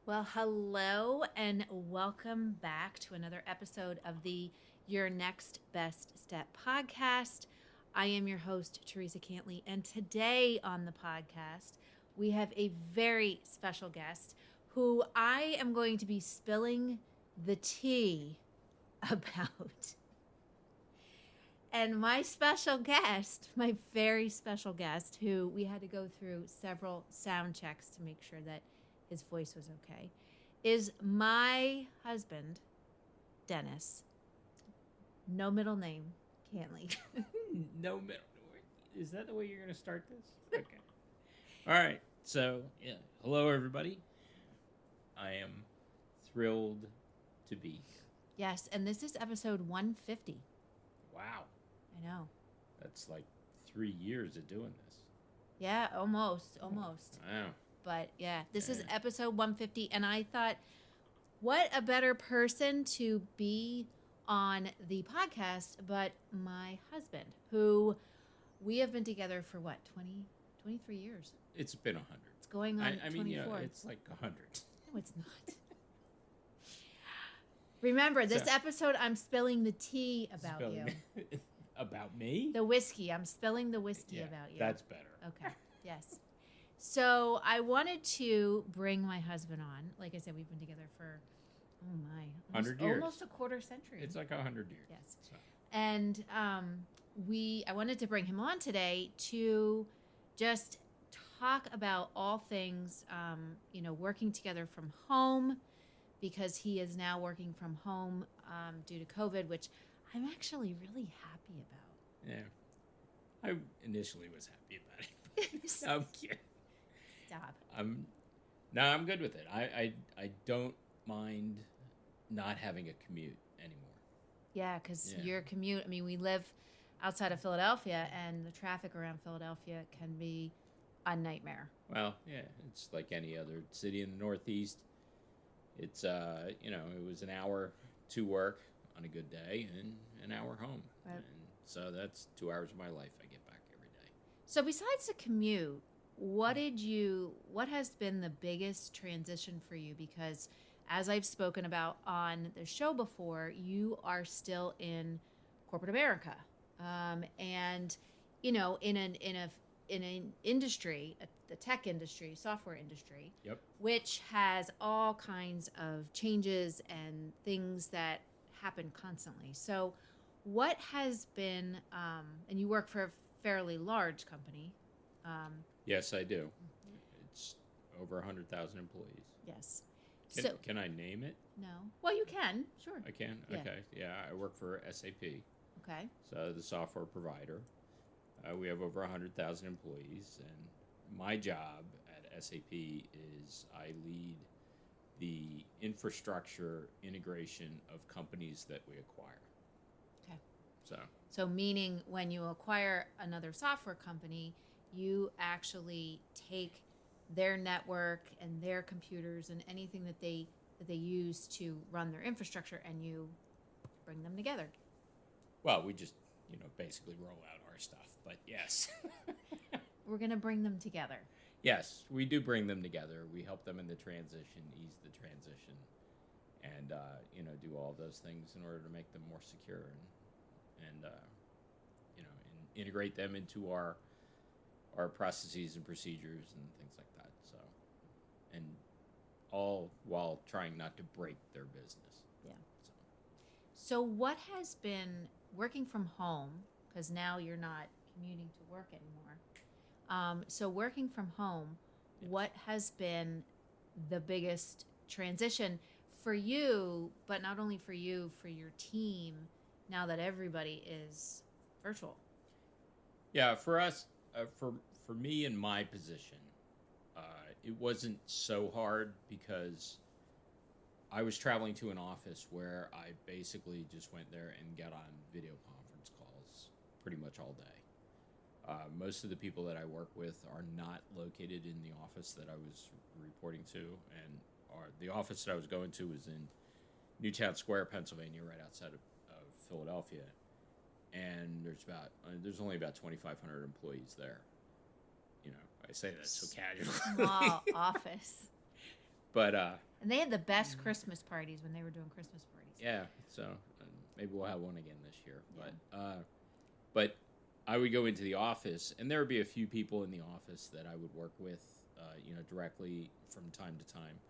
Well, hello and welcome back to another episode of the Your Next Best Step podcast. I am your host, Teresa Cantley, and today on the podcast, we have a very special guest who I am going to be spilling the tea about. And my special guest, my very special guest, who we had to go through several sound checks to make sure that his voice was okay, is my husband, Dennis. No middle name, Cantley. No middle. Is that the way you're going to start this? Okay. All right. So, hello, everybody. I am thrilled to be here. Yes, and this is episode 150. Wow. I know. That's like 3 years of doing this. Yeah, almost. Wow. But yeah, this is episode 150, and I thought, what a better person to be on the podcast but my husband, who we have been together for what, 23 years? It's been 100. It's going on 24. It's like 100. No, it's not. Remember, this episode, I'm spilling the tea about you. About me? The whiskey. I'm spilling the whiskey about you. That's better. Okay, yes. So I wanted to bring my husband on. Like I said, we've been together for, 100 years. Almost a quarter century. It's like 100 years. Yes. So. And I wanted to bring him on today to just talk about all things, working together from home, because he is now working from home due to COVID, which I'm actually really happy about. Yeah. I initially was happy about it. I'm kidding. Stop. I'm good with it. I don't mind not having a commute anymore. Yeah, because your commute, I mean, we live outside of Philadelphia, and the traffic around Philadelphia can be a nightmare. Well, yeah, it's like any other city in the Northeast. It's, it was an hour to work on a good day and an hour home. Right. And so that's 2 hours of my life I get back every day. So besides the commute, what has been the biggest transition for you? Because as I've spoken about on the show before, you are still in corporate America. And, in an industry, the tech industry, software industry, Yep. which has all kinds of changes and things that happen constantly. So what has been, and you work for a fairly large company. Yes, I do. It's over 100,000 employees. Yes. Can I name it? No. Well, you can. Sure. I can? Yeah. Okay. Yeah, I work for SAP. Okay. So the software provider. We have over 100,000 employees, and my job at SAP is I lead the infrastructure integration of companies that we acquire. Okay. So meaning when you acquire another software company, you actually take their network and their computers and anything that they use to run their infrastructure, and you bring them together. Well, we just, basically roll out our stuff, but yes. We're going to bring them together. Yes, we do bring them together. We help them in the transition, ease the transition, and, do all those things in order to make them more secure and integrate them into our processes and procedures and things like that. So, and all while trying not to break their business. Yeah. So what has been working from home, because now you're not commuting to work anymore. So working from home, Yes. What has been the biggest transition for you, but not only for you, for your team, now that everybody is virtual? Yeah, for us, for me in my position, it wasn't so hard because I was traveling to an office where I basically just went there and got on video conference calls pretty much all day. Most of the people that I work with are not located in the office that I was reporting to, and the office that I was going to was in Newtown Square, Pennsylvania, right outside of Philadelphia. And there's only about 2,500 employees there. I say that so casually. Small office. But And they had the best Christmas parties when they were doing Christmas parties. Yeah, so maybe we'll have one again this year. Yeah. But I would go into the office, and there would be a few people in the office that I would work with, directly from time to time.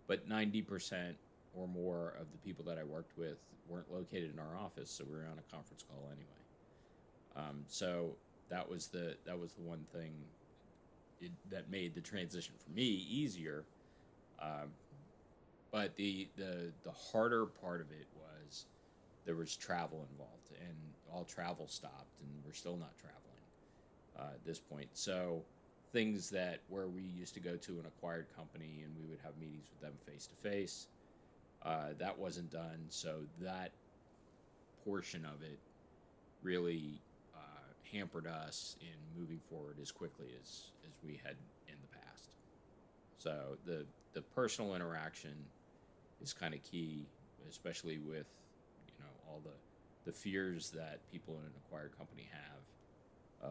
But 90% or more of the people that I worked with weren't located in our office, so we were on a conference call anyway. So that was the one thing that made the transition for me easier. Um, but the harder part of it was there was travel involved, and all travel stopped, and we're still not traveling at this point. So things that where we used to go to an acquired company and we would have meetings with them face to face, that wasn't done. So that portion of it really hampered us in moving forward as quickly as we had in the past. So the personal interaction is kind of key, especially with all the fears that people in an acquired company have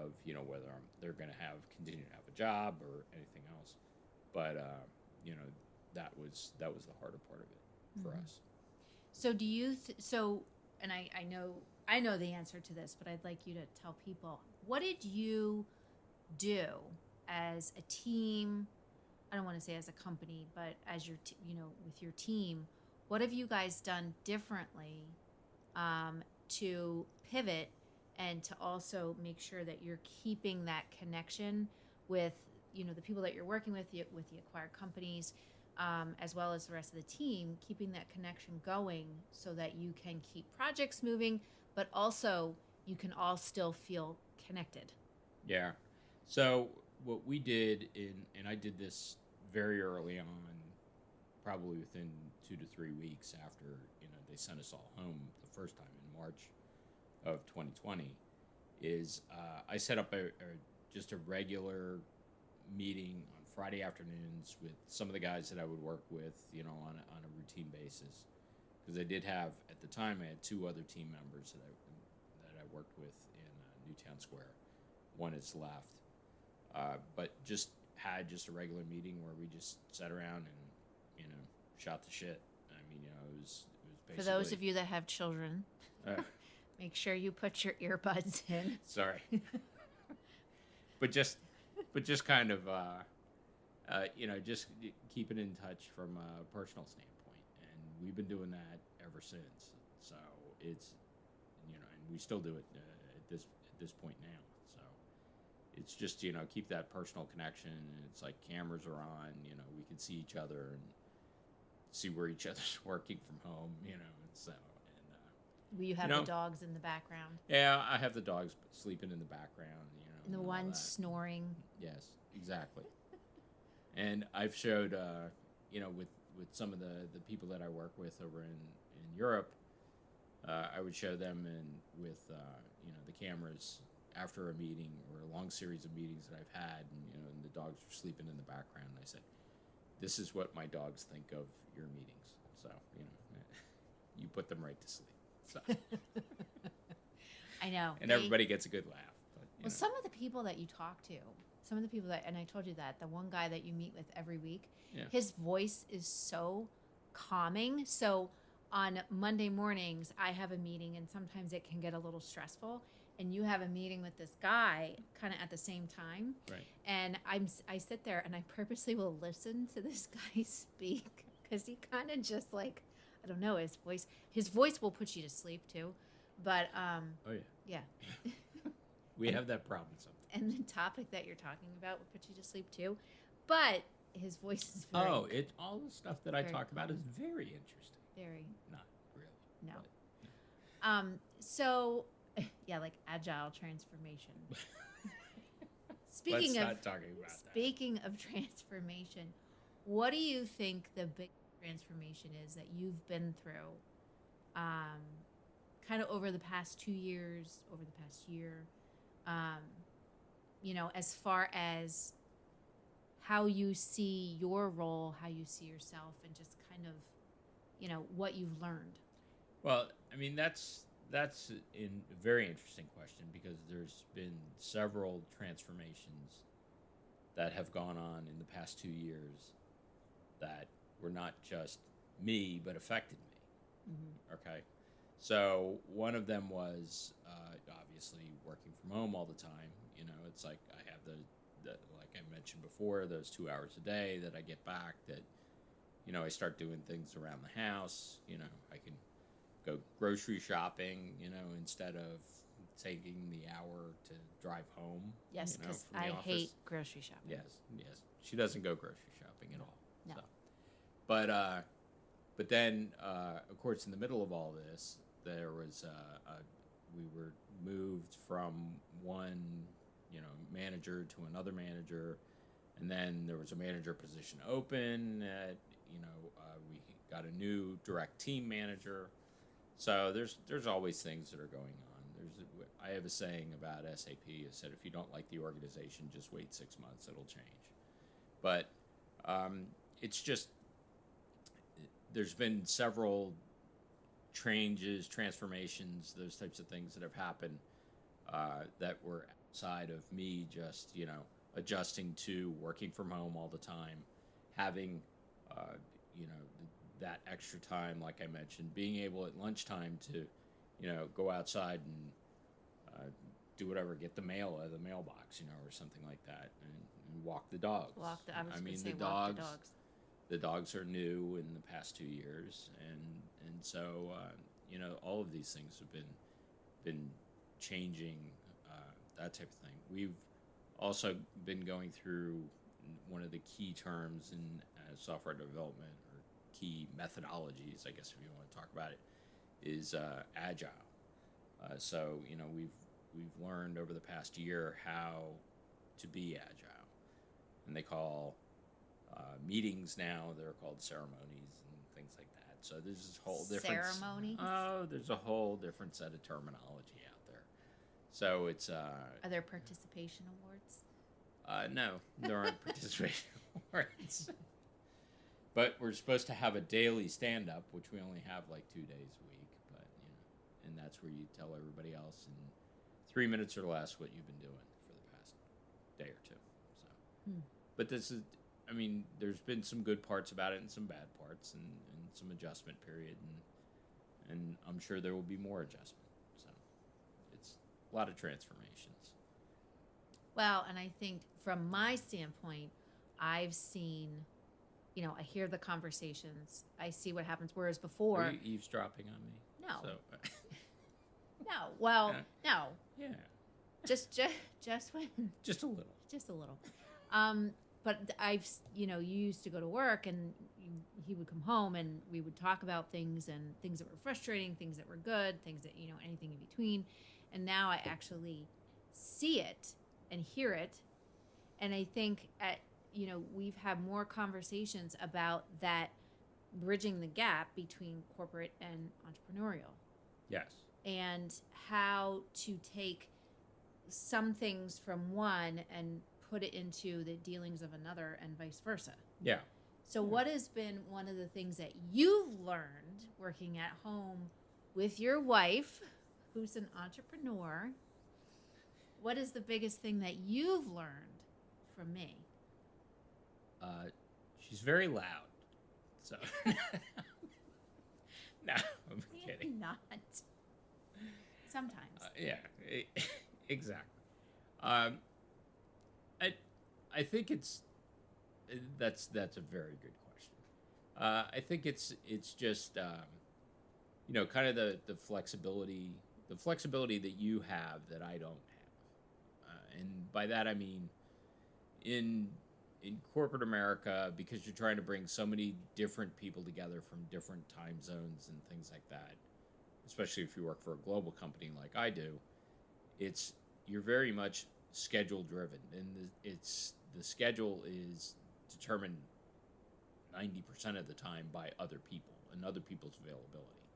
of whether they're going to continue to have a job or anything else. But that was the harder part of it for us. So do you and I know the answer to this, but I'd like you to tell people, what did you do as a team? I don't want to say as a company, but as your with your team, what have you guys done differently to pivot and to also make sure that you're keeping that connection with the people that you're working with the acquired companies, as well as the rest of the team, keeping that connection going so that you can keep projects moving, but also you can all still feel connected? Yeah. So what we did, and I did this very early on, probably within 2 to 3 weeks after they sent us all home the first time in March of 2020, is I set up just a regular meeting on Friday afternoons with some of the guys that I would work with, on a routine basis, because I did have at the time I had 2 other team members that I worked with in Newtown Square. One is left, but just had a regular meeting where we just sat around and shot the shit. I mean, it was basically, for those of you that have children, make sure you put your earbuds in. Sorry. but just kind of just keeping in touch from a personal standpoint, and we've been doing that ever since. So it's and we still do it at this point now. So it's just keep that personal connection, and it's like cameras are on. We can see each other and see where each other's working from home. You have the dogs in the background. Yeah, I have the dogs sleeping in the background. And the one snoring. Yes, exactly. And I've showed, with some of the people that I work with over in Europe, I would show them with the cameras after a meeting or a long series of meetings that I've had, and the dogs are sleeping in the background. And I said, "This is what my dogs think of your meetings." So you put them right to sleep. So. I know. And everybody gets a good laugh. But, some of the people that you talk to, and I told you that, the one guy that you meet with every week, his voice is so calming. So on Monday mornings, I have a meeting, and sometimes it can get a little stressful. And you have a meeting with this guy kind of at the same time. Right. And I sit there, and I purposely will listen to this guy speak, because he kind of just like, I don't know, his voice will put you to sleep too. But oh yeah. We have that problem sometimes. And the topic that you're talking about will put you to sleep too. But his voice is very... all the stuff that I talk about is very interesting. Very. Not really. No. But, so, yeah, like agile transformation. Let's not talking about that. Speaking of transformation, what do you think the big transformation is that you've been through kind of over the past 2 years, over the past year, as far as how you see your role, how you see yourself, and just kind of, what you've learned? Well, I mean, that's a very interesting question, because there's been several transformations that have gone on in the past 2 years that were not just me, but affected me. Mm-hmm. Okay. So one of them was obviously working from home all the time. It's like I have like I mentioned before, those 2 hours a day that I get back that, I start doing things around the house. I can go grocery shopping, instead of taking the hour to drive home. Yes, because from the I office. hate grocery shopping. Yes. She doesn't go grocery shopping at all. No. So. But then, of course, in the middle of all this, there was we were moved from one, manager to another manager, and then there was a manager position open. We got a new direct team manager. So there's always things that are going on. I have a saying about SAP. It said, if you don't like the organization, just wait 6 months; it'll change. But it's just there's been several changes, transformations, those types of things that have happened that were outside of me just, adjusting to working from home all the time, having, that extra time, like I mentioned, being able at lunchtime to, go outside and do whatever, get the mail out of the mailbox, or something like that, and walk the dogs. I mean, the dogs. The dogs are new in the past 2 years, and so all of these things have been changing, that type of thing. We've also been going through one of the key terms in software development, or key methodologies, I guess if you want to talk about it, is agile. So we've learned over the past year how to be agile, and they call meetings now, they're called ceremonies and things like that. So there's this whole different ceremonies. There's a whole different set of terminology out there. So it's Are there participation awards? no, there aren't participation awards. But we're supposed to have a daily stand-up, which we only have like 2 days a week. But and that's where you tell everybody else in 3 minutes or less what you've been doing for the past day or two. So, but this is, there's been some good parts about it and some bad parts, and some adjustment period, and I'm sure there will be more adjustment. So it's a lot of transformations. Well, and I think from my standpoint, I've seen, I hear the conversations, I see what happens. Whereas before, Are you eavesdropping on me? No. So, no. Well, no. Yeah. Just when. Just a little. Just a little. But I've, you used to go to work, and he would come home, and we would talk about things, and things that were frustrating, things that were good, things that, anything in between. And now I actually see it and hear it. And I think we've had more conversations about that, bridging the gap between corporate and entrepreneurial. Yes. And how to take some things from one and put it into the dealings of another, and vice versa. Yeah. So what has been one of the things that you've learned working at home with your wife, who's an entrepreneur? What is the biggest thing that you've learned from me? She's very loud. So no, I'm kidding. Not. Sometimes. Yeah, exactly. I think that's a very good question. I think it's just kind of the flexibility that you have that I don't have, and by that I mean in corporate America, because you're trying to bring so many different people together from different time zones and things like that, especially if you work for a global company like I do, you're very much schedule driven, and the schedule is determined 90% of the time by other people and other people's availability.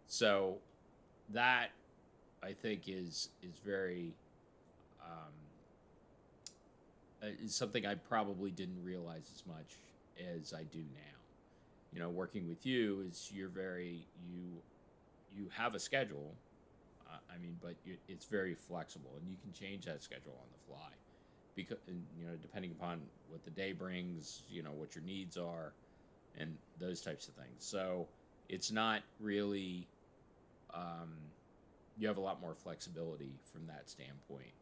So that, I think, is very is something I probably didn't realize as much as I do now. Working with you is you have a schedule. But it's very flexible, and you can change that schedule on the fly, because depending upon what the day brings, what your needs are. and those types of things. So it's not really, you have a lot more flexibility from that standpoint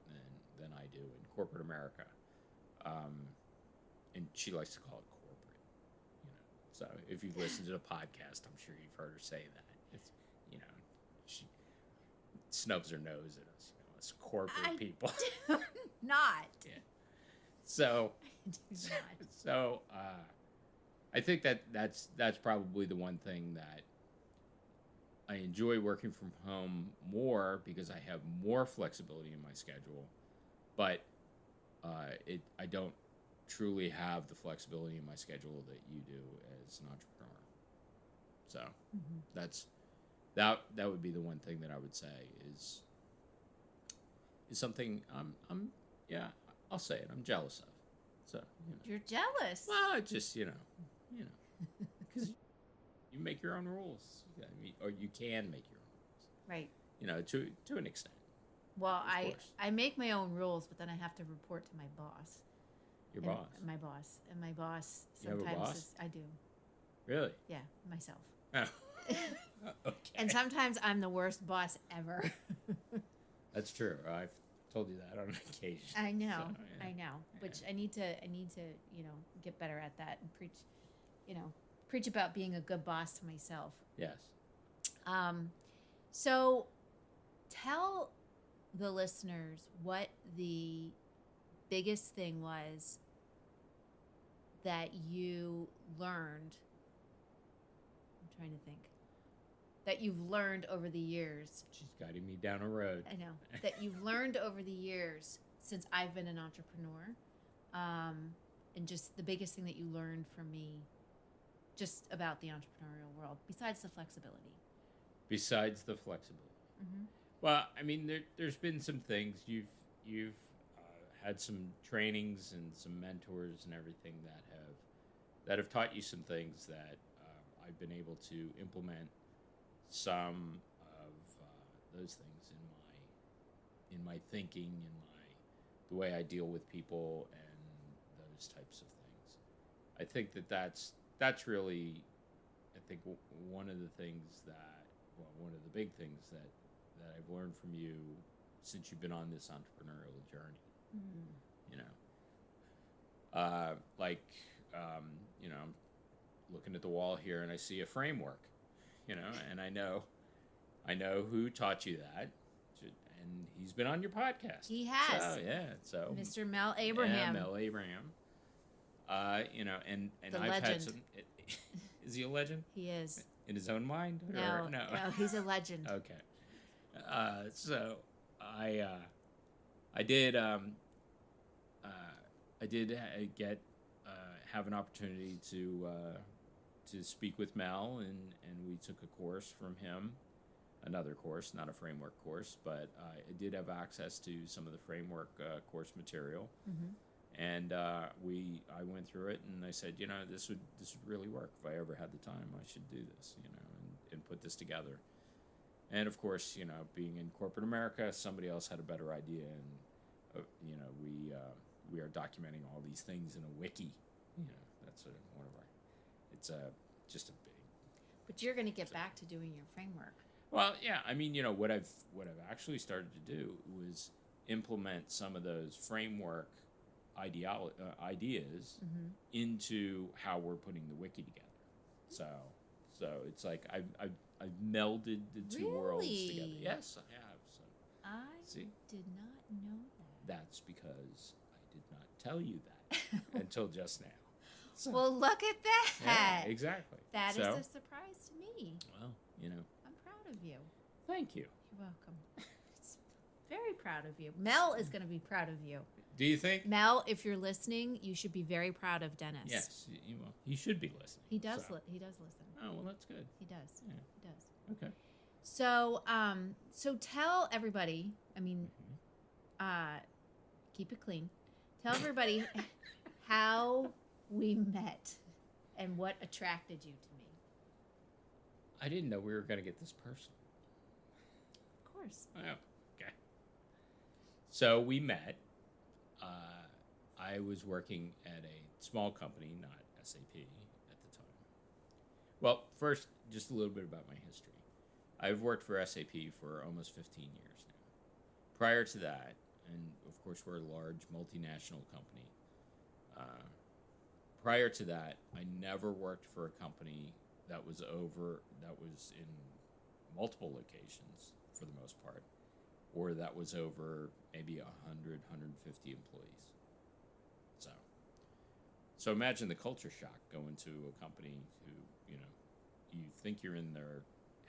than I do in corporate America. And she likes to call it corporate, you know. So if you've listened to the podcast, I'm sure you've heard her say that. It's, you know, she snubs her nose at us, you know, as corporate people. Do not. Yeah. So, I do not. so I think that's probably the one thing that I enjoy working from home more because I have more flexibility in my schedule, but I don't truly have the flexibility in my schedule that you do as an entrepreneur. So that's that would be the one thing that I would say is something yeah, I'll say it, I'm jealous of. So You're jealous. well, it just because you make your own rules. I mean, or you can make your own rules. Right. You know, to an extent. Well, Of course. I make my own rules, but then I have to report to my boss. Your And boss. My boss. And my boss You have a sometimes boss? I do. Really? Yeah, myself. Oh. Okay. And sometimes I'm the worst boss ever. That's true. I've told you that on occasion. I know. So, yeah. I know. Which I need to, you know, get better at that and preach about being a good boss to myself. Yes. So tell the listeners what the biggest thing was that you learned. I'm trying to think. That you've learned over the years. She's guiding me down a road. I know. That you've learned over the years since I've been an entrepreneur. And just the biggest thing that you learned from me just about the entrepreneurial world, besides the flexibility. Besides the flexibility. Mm-hmm. Well, I mean, there's been some things you've had some trainings and some mentors and everything that have taught you some things that I've been able to implement some of those things in my thinking, the way I deal with people, and those types of things. I think that's really, I think one of the things one of the big things that I've learned from you since you've been on this entrepreneurial journey. Mm-hmm. You know, you know, I'm looking at the wall here and I see a framework, you know, and I know who taught you that, and he's been on your podcast. He has. So, yeah. So Mr. Mel Abraham. Yeah, Mel Abraham. You know, and The I've legend. had some. Is he a legend? He is. In his own mind? No, Or, no, he's a legend. Okay. So I did get have an opportunity to speak with Mel, and we took a course from him, another course, not a framework course, but I did have access to some of the framework course material. Mm-hmm. And I went through it, and I said, you know, this would really work. If I ever had the time, I should do this, you know, and put this together. And of course, you know, being in corporate America, somebody else had a better idea, and you know, we are documenting all these things in a wiki. You know, that's one of our. It's just a big. But you're going to get back to doing your framework. Well, yeah, I mean, you know, what I've actually started to do was implement some of those framework ideas Mm-hmm. into how we're putting the wiki together. So it's like I've melded the two worlds together. Really? Yes, I have. So I see, did not know that. that's because I did not tell you that until just now. So, Well, look at that. yeah, exactly. That is So, a surprise to me. well, you know, I'm proud of you. thank you. You're welcome. It's very proud of you. Mel is going to be proud of you. Do you think? Mel, if you're listening, you should be very proud of Dennis. Yes, well, he should be listening. He does. So. He does listen. Oh well, that's good. He does. Yeah. He does. Okay. So, so tell everybody. I mean, Mm-hmm. keep it clean. Tell everybody how we met and what attracted you to me. I didn't know we were going to get this personal. Of course. Oh, okay. So we met. I was working at a small company, not SAP at the time, Well, first, just a little bit about my history. I've worked for SAP for almost 15 years now. Prior to that, and of course, we're a large multinational company. Uh, Prior to that, I never worked for a company that was in multiple locations for the most part, or that was over maybe 150 employees. So, so imagine the culture shock going to a company who, you think you're in their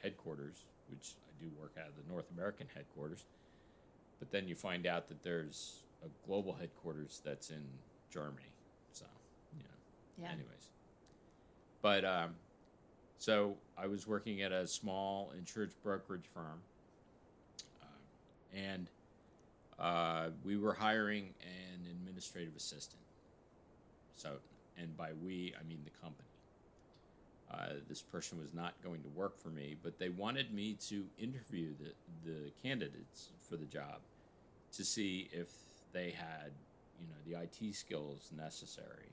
headquarters, which I do work out of the North American headquarters, but then you find out that there's a global headquarters that's in Germany. So, Yeah. anyways. But so I was working at a small insurance brokerage firm, and we were hiring an administrative assistant. So, and by we, I mean the company. This person was not going to work for me, but they wanted me to interview the candidates for the job to see if they had, the IT skills necessary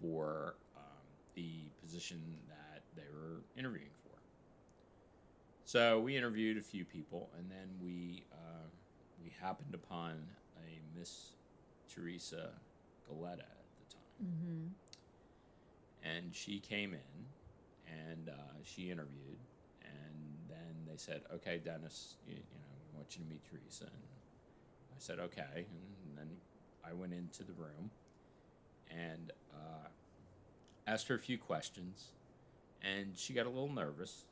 for the position that they were interviewing for. So we interviewed a few people, and then we happened upon a Miss Teresa Galetta at the time, Mm-hmm. and she came in and she interviewed, and then they said, "Okay, Dennis, we want you to meet Teresa." And I said, "Okay," and then I went into the room and asked her a few questions, and she got a little nervous,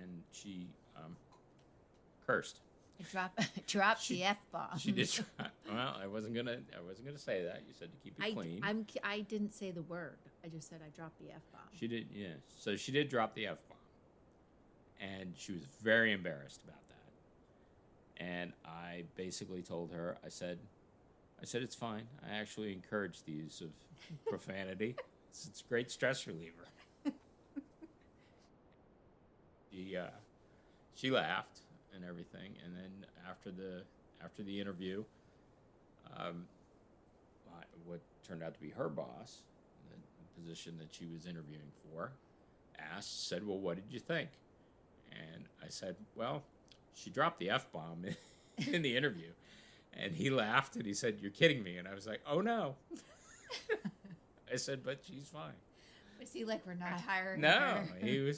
and she cursed. Dropped She- the F-bomb. She did. Well, I wasn't gonna say that. You said to keep it clean. I didn't say the word. I just said I dropped the F-bomb. She did, yeah. So she did drop the F-bomb, and she was very embarrassed about that. And I basically told her, I said, it's fine. I actually encourage the use of profanity. It's a great stress reliever. She laughed and everything, and then after the interview, what turned out to be her boss, the position that she was interviewing for, said, "Well, what did you think?" And I said, "Well, she dropped the F-bomb in the interview." And he laughed and he said, "You're kidding me." And I was like, "Oh no." I said, "But she's fine." Was he like, we're not hiring No, her? he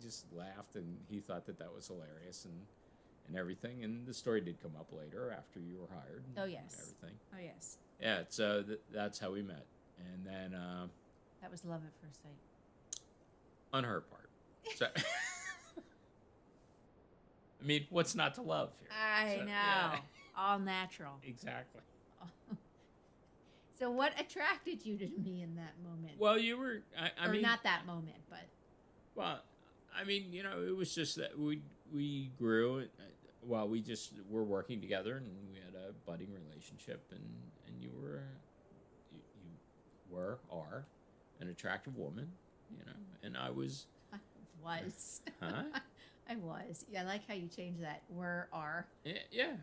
just laughed, and he thought that was hilarious and everything. And the story did come up later after you were hired. Oh, and yes. everything. Oh, yes. Yeah, so that's how we met. And then That was love at first sight. on her part. So, I mean, what's not to love here? I So, know. yeah. All natural. Exactly. So what attracted you to me in that moment? Well, you were. I or mean, not that moment, but well, I mean, it was just that we grew. Well, we just were working together, and we had a budding relationship, and you are an attractive woman, and I was. I was. Huh? I was. Yeah, I like how you changed that. Are. Yeah.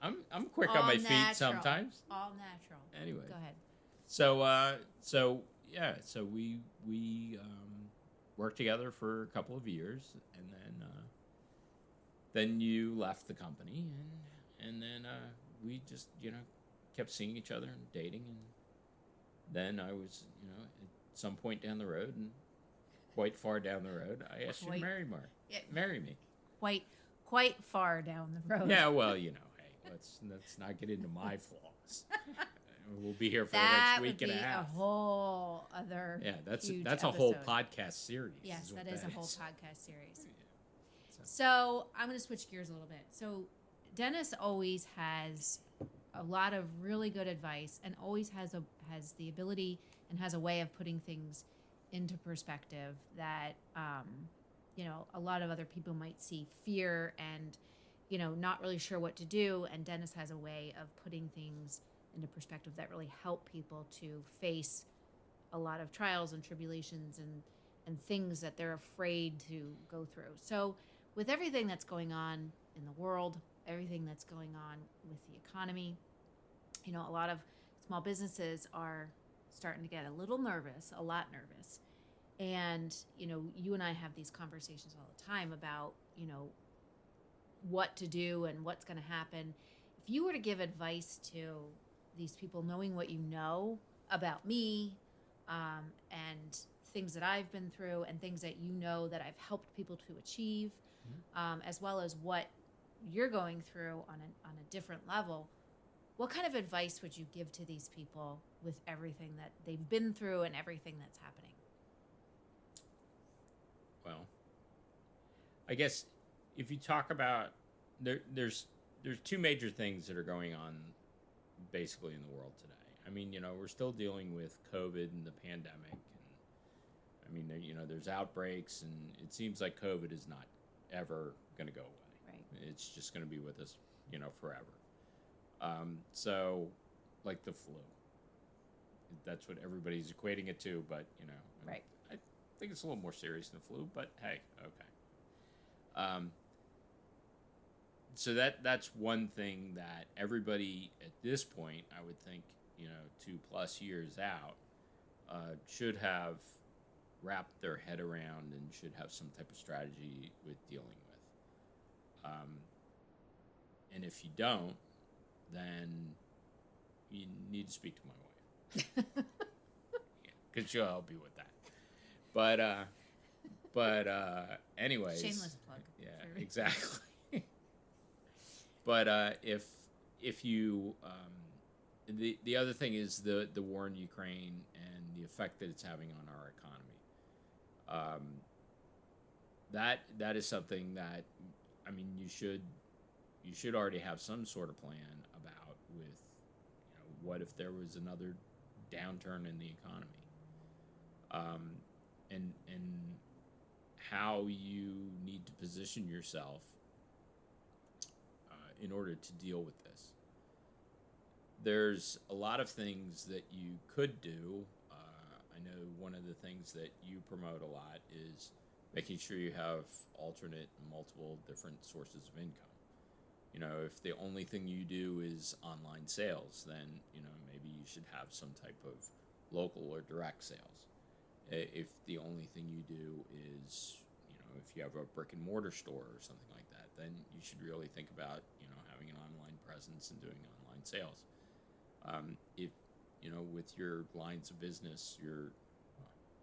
I'm quick on All my feet natural. sometimes. All natural. Anyway. Go ahead. So we worked together for a couple of years, and then you left the company, and then we just kept seeing each other and dating, and then I was at some point down the road, and quite far down the road, I asked you to marry me. Quite far down the road. Yeah, well, hey, let's not get into my flaws. We'll be here for the That next week would and be a half. a whole other. Yeah, that's huge a whole episode. podcast series. Yes, what that is a whole podcast series. Yeah. So I'm going to switch gears a little bit. So Dennis always has a lot of really good advice, and always has the ability and has a way of putting things into perspective that a lot of other people might see fear and not really sure what to do, and Dennis has a way of putting things into perspective that really help people to face a lot of trials and tribulations and things that they're afraid to go through. So with everything that's going on in the world, everything that's going on with the economy, a lot of small businesses are starting to get a little nervous, a lot nervous. And, you and I have these conversations all the time about, what to do and what's going to happen. If you were to give advice to these people, knowing what you know about me, and things that I've been through and things that that I've helped people to achieve, as well as what you're going through on a different level, what kind of advice would you give to these people with everything that they've been through and everything that's happening? Well, I guess if you talk about there's two major things that are going on basically in the world today. I mean, we're still dealing with COVID and the pandemic, and I mean, there's outbreaks, and it seems like COVID is not ever going to go away. Right. It's just going to be with us, forever. So, like the flu, that's what everybody's equating it to, but Right. I think it's a little more serious than the flu, but hey, okay. So that's one thing that everybody at this point, I would think, 2+ years out, should have wrapped their head around and should have some type of strategy with dealing with. And if you don't, then you need to speak to my wife, because she'll help you with that. But anyways, Shameless plug. Yeah, exactly. But if you the other thing is the war in Ukraine and the effect that it's having on our economy. That is something that, I mean, you should already have some sort of plan about with, what if there was another downturn in the economy, and how you need to position yourself in order to deal with this. There's a lot of things that you could do. I know one of the things that you promote a lot is making sure you have alternate and multiple different sources of income. If the only thing you do is online sales, then, maybe you should have some type of local or direct sales. If the only thing you do is, if you have a brick and mortar store or something like that, then you should really think about, having an online presence and doing online sales. If, with your lines of business,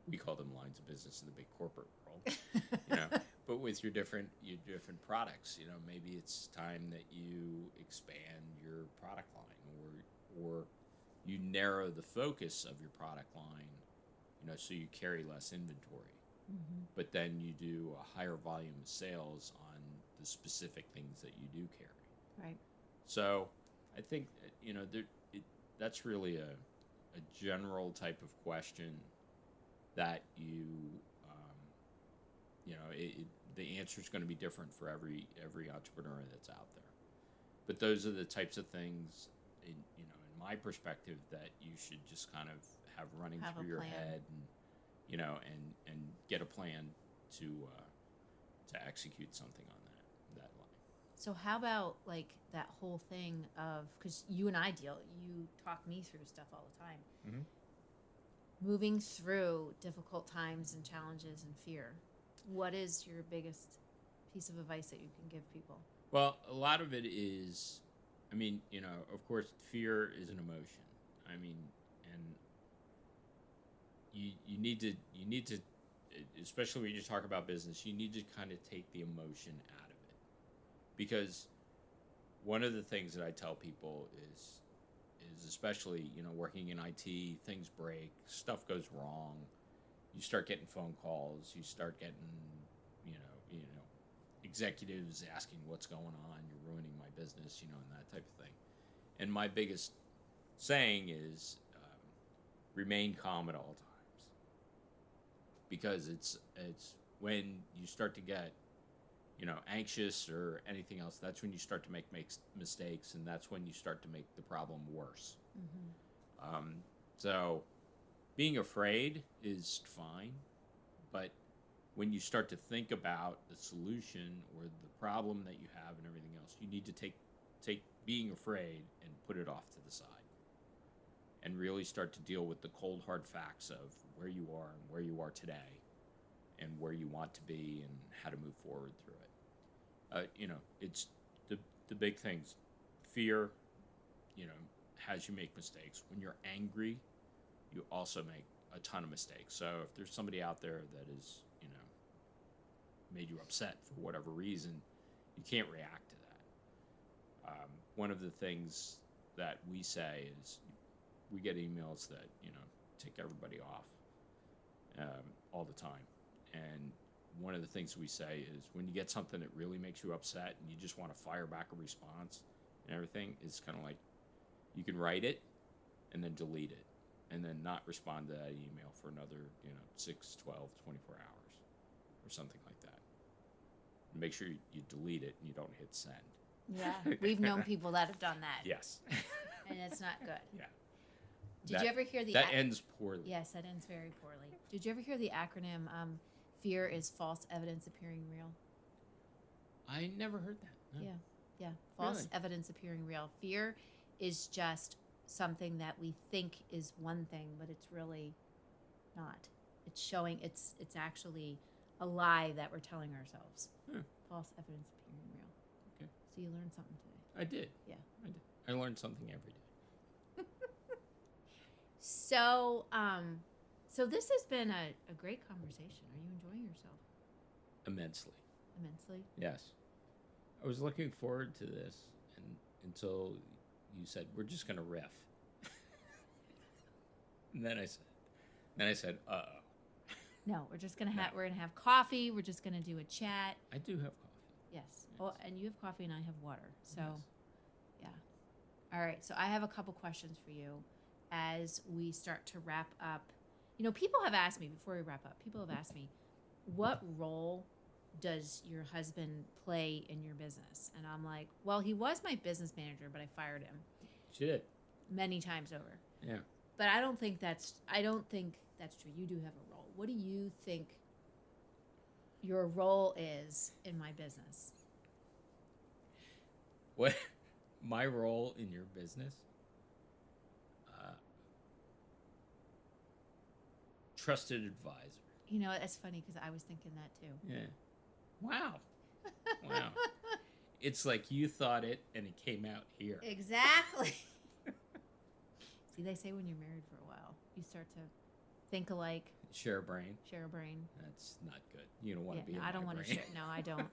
we call them lines of business in the big corporate world, but with your different products, maybe it's time that you expand your product line, or you narrow the focus of your product line, so you carry less inventory. Mm-hmm. But then you do a higher volume of sales on the specific things that you do carry. Right. So I think, that's really a general type of question that the answer is going to be different for every entrepreneur that's out there. But those are the types of things, in my perspective, that you should just kind of have running through your head, and and get a plan to execute something on that line. So how about like that whole thing of, because you and I you talk me through stuff all the time. Mm-hmm. Moving through difficult times and challenges and fear. What is your biggest piece of advice that you can give people? Well, a lot of it is, I mean, of course, fear is an emotion. I mean, and you need to, especially when you talk about business, you need to kind of take the emotion out of it. Because one of the things that I tell people is especially, working in IT, things break, stuff goes wrong. You start getting phone calls, you start getting, executives asking what's going on, you're ruining my business, and that type of thing. And my biggest saying is, remain calm at all times. Because it's when you start to get, anxious or anything else, that's when you start to make mistakes, and that's when you start to make the problem worse. Mm-hmm. So being afraid is fine, but when you start to think about the solution or the problem that you have and everything else, you need to take being afraid and put it off to the side. and really start to deal with the cold hard facts of where you are and where you are today and where you want to be and how to move forward through it. It's the big things. Fear, has you make mistakes. When you're angry, you also make a ton of mistakes. So if there's somebody out there that is, made you upset for whatever reason, you can't react to that. One of the things that we say is we get emails that, tick everybody off all the time. And one of the things we say is when you get something that really makes you upset and you just want to fire back a response and everything, it's kind of like you can write it and then delete it and then not respond to that email for another, 6, 12, 24 hours or something like that. And make sure you delete it and you don't hit send. Yeah, we've known people that have done that. Yes. And it's not good. Yeah. Did you ever hear the... That ends poorly. Yes, that ends very poorly. Did you ever hear the acronym, fear is false evidence appearing real? I never heard that. No. Yeah. False Really? evidence appearing real. Fear is just something that we think is one thing, but it's really not. It's showing it's actually a lie that we're telling ourselves. False evidence appearing real. Okay. So you learned something today. I did. Yeah. I did. I learned something every day. So this has been a great conversation. Are you enjoying yourself? Immensely. Immensely? Yes. I was looking forward to this until you said, we're just going to riff. And then I said, uh-oh. No, we're just going to we're going to have coffee. We're just going to do a chat. I do have coffee. Yes. Oh, and you have coffee and I have water. So, Yes. yeah. All right. So I have a couple questions for you as we start to wrap up. People have asked me, before we wrap up, what role does your husband play in your business? And I'm like, well, he was my business manager, but I fired him She did. many times over. Yeah. But I don't think that's true. You do have a role. What do you think your role is in my business? What? My role in your business? Trusted advisor. That's funny because I was thinking that too. Yeah. Wow. Wow. It's like you thought it and it came out here. Exactly. See, they say when you're married for a while, you start to think alike, Share a brain. share a brain. That's not good. You don't want to be no, in I don't my want to brain. share. No, I don't.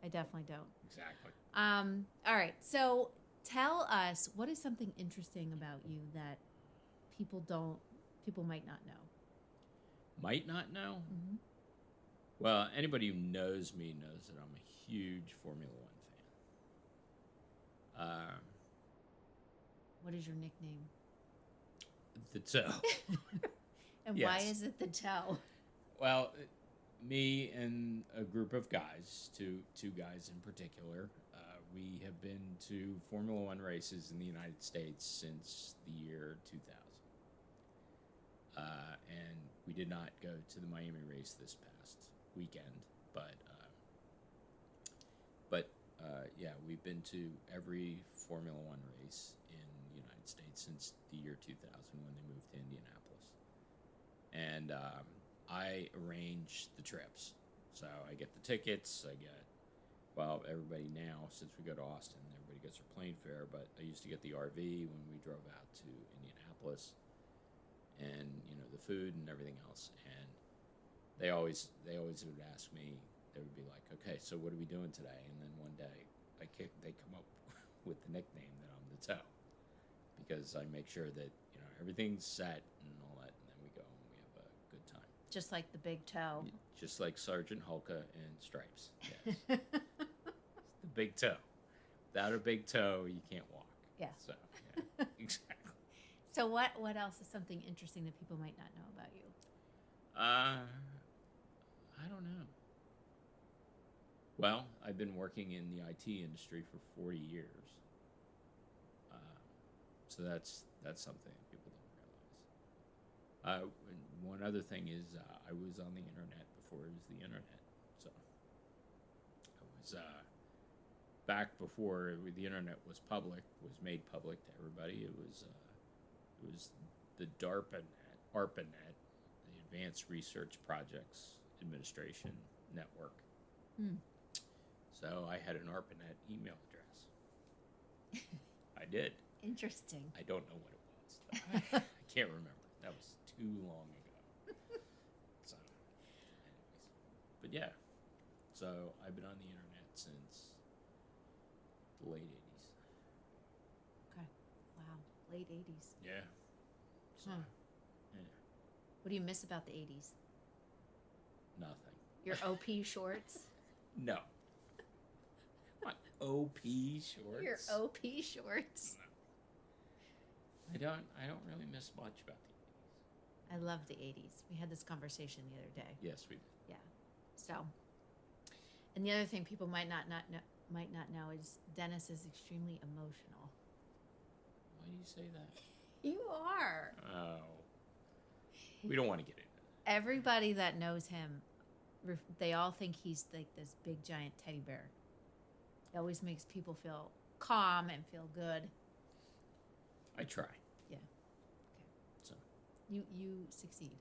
I definitely don't. Exactly. All right. So tell us, what is something interesting about you that people might not know? Might not know? Mm-hmm. Well, anybody who knows me knows that I'm a huge Formula One fan. What is your nickname? The toe. And why Yes. is it the toe? Well, me and a group of guys, two guys in particular, we have been to Formula One races in the United States since the year 2000. And we did not go to the Miami race this past weekend, but yeah, we've been to every Formula One race in the United States since the year 2000 when they moved to Indianapolis. And I arrange the trips. So I get the tickets, everybody now, since we go to Austin, everybody gets their plane fare, but I used to get the RV when we drove out to Indianapolis, and the food and everything else. And they always would ask me. They would be like, "Okay, so what are we doing today?" And then one day, they come up with the nickname that I'm the toe, because I make sure that everything's set and all that, and then we go and we have a good time. Just like the big toe. Just like Sergeant Hulka and Stripes. Yes. It's the big toe. Without a big toe, you can't walk. Yeah. So, yeah, exactly. So what else is something interesting that people might not know about you? I don't know. Well, I've been working in the IT industry for 40 years. So that's something that people don't realize. One other thing is I was on the internet before it was the internet. So I was back before the internet was made public to everybody. It was It was the ARPANET, the Advanced Research Projects Administration Network. Hmm. So I had an ARPANET email address. I did. Interesting. I don't know what it was. I can't remember. That was too long ago. So, anyways. But yeah. So I've been on the internet since the late 80s. Okay. Wow. Late 80s. Yeah. So, Huh. yeah. What do you miss about the 80s? Nothing. Your OP shorts? No. What? OP shorts? Your OP shorts. No. I don't really miss much about the 80s. I love the 80s. We had this conversation the other day. Yes, we did. Yeah. So, and the other thing people might not know is Dennis is extremely emotional. Why do you say that? You are. Oh. We don't want to get into that. Everybody that knows him, they all think he's like this big giant teddy bear. It always makes people feel calm and feel good. I try. Yeah. Okay. So. You succeed.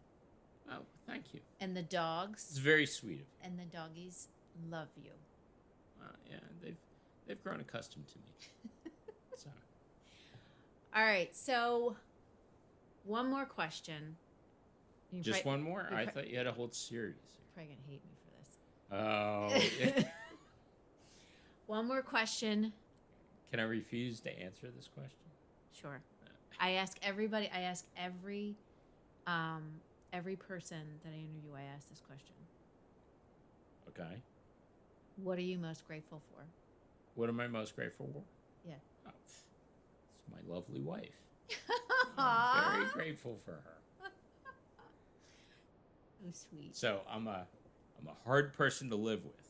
Oh, thank you. And the dogs It's very sweet of you. and the doggies love you. Yeah, they've grown accustomed to me. So. All right, so one more question. You Just probably- one more? I thought you had a whole series. You're probably gonna hate me for this. Oh. One more question. Can I refuse to answer this question? Sure. I ask everybody. I ask every person that I interview. I ask this question. Okay. What are you most grateful for? What am I most grateful for? Yeah. Oh, it's my lovely wife. I'm very grateful for her. Oh, sweet. So I'm a hard person to live with.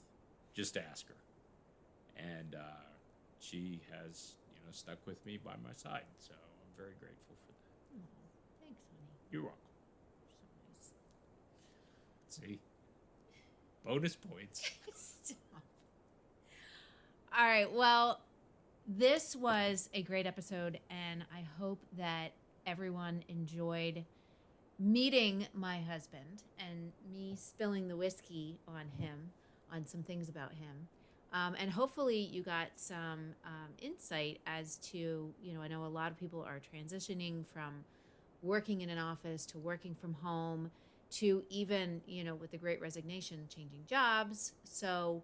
Just ask her. And she has, stuck with me by my side. So I'm very grateful for that. Oh, thanks, honey. You're welcome. You're so See? Bonus points. nice. Stop. All right. Well, this was a great episode, and I hope that everyone enjoyed meeting my husband and me spilling the whiskey on him, on some things about him. And hopefully you got some insight as to, I know a lot of people are transitioning from working in an office to working from home to even, with the Great Resignation, changing jobs. So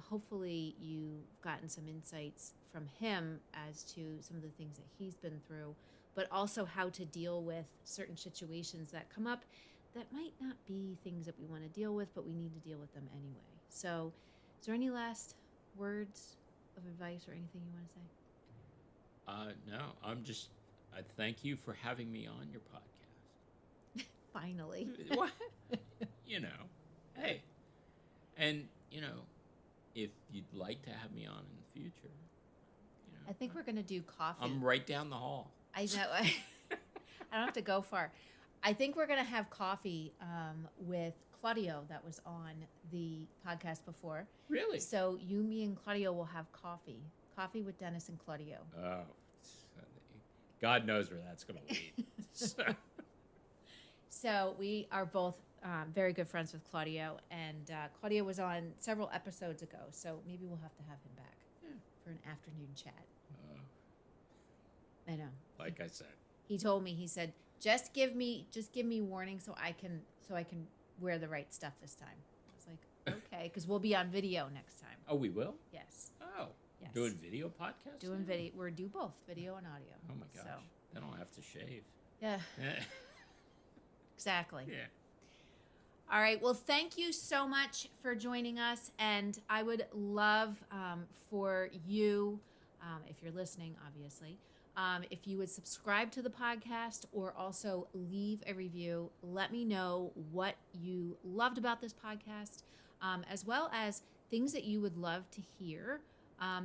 hopefully you've gotten some insights from him as to some of the things that he's been through, but also how to deal with certain situations that come up that might not be things that we want to deal with, but we need to deal with them anyway. So is there any last words of advice or anything you want to say? No, I thank you for having me on your podcast. Finally. What? Hey. And, if you'd like to have me on in the future, I think we're going to do coffee. I'm right down the hall. I know. I don't have to go far. I think we're going to have coffee with Claudio that was on the podcast before. Really? So you, me, and Claudio will have coffee. Coffee with Dennis and Claudio. Oh, God knows where that's going to lead. So we are both very good friends with Claudio, and Claudio was on several episodes ago. So maybe we'll have to have him back for an afternoon chat. I know. Like I said. He told me. He said, "Just give me warning so I can wear the right stuff this time." I was like, "Okay," because we'll be on video next time. Oh, we will? Yes. Oh. Yes. Doing video podcasts? Doing now? video. We're do both video and audio. Oh my gosh. So, Then I'll have to shave. yeah. Yeah. Exactly. Yeah. All right. Well, thank you so much for joining us, and I would love for you, if you're listening, obviously. If you would subscribe to the podcast or also leave a review, let me know what you loved about this podcast, as well as things that you would love to hear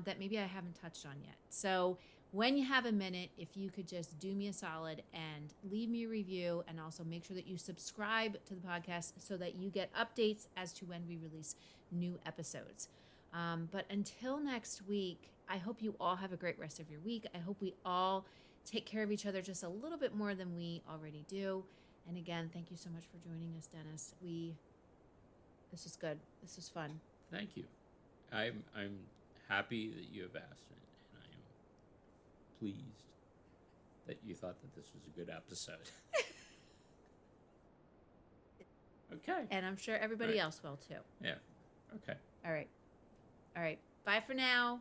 that maybe I haven't touched on yet. So when you have a minute, if you could just do me a solid and leave me a review, and also make sure that you subscribe to the podcast so that you get updates as to when we release new episodes. But until next week, I hope you all have a great rest of your week. I hope we all take care of each other just a little bit more than we already do. And again, thank you so much for joining us, Dennis. This is good. This is fun. Thank you. I'm happy that you have asked me, and I am pleased that you thought that this was a good episode. Okay. And I'm sure everybody else will too. Yeah. Okay. All right. Bye for now.